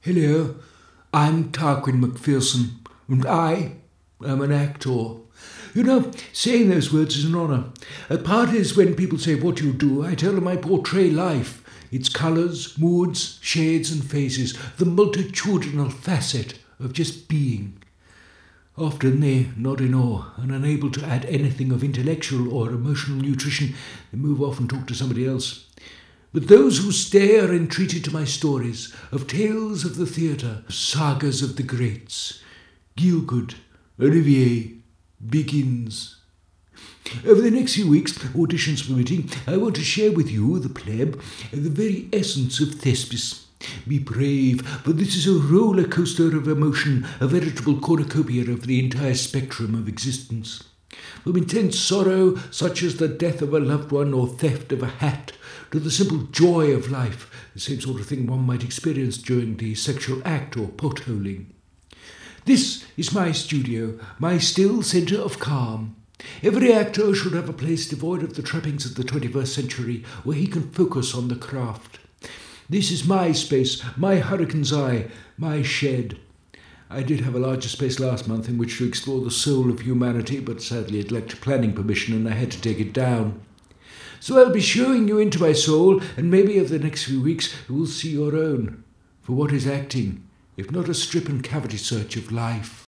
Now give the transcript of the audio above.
Hello, I'm Tarquin McPherson, and I am an actor. You know, saying those words is an honour. At parties, when people say, "What do you do?" I tell them I portray life, its colours, moods, shades and faces, the multitudinal facet of just being. Often they nod in awe, and unable to add anything of intellectual or emotional nutrition, they move off and talk to somebody else. But those who stay are entreated to my stories of tales of the theatre, sagas of the greats, Gielgud, Olivier, Begins. Over the next few weeks, auditions permitting, I want to share with you, the pleb, the very essence of Thespis. Be brave, for this is a roller coaster of emotion, a veritable cornucopia of the entire spectrum of existence. From intense sorrow, such as the death of a loved one or theft of a hat, to the simple joy of life, the same sort of thing one might experience during the sexual act or potholing. This is my studio, my still centre of calm. Every actor should have a place devoid of the trappings of the 21st century, where he can focus on the craft. This is my space, my hurricane's eye, my shed. I did have a larger space last month in which to explore the soul of humanity, but sadly it lacked planning permission and I had to take it down. So I'll be showing you into my soul, and maybe over the next few weeks you will see your own. For what is acting, if not a strip and cavity search of life?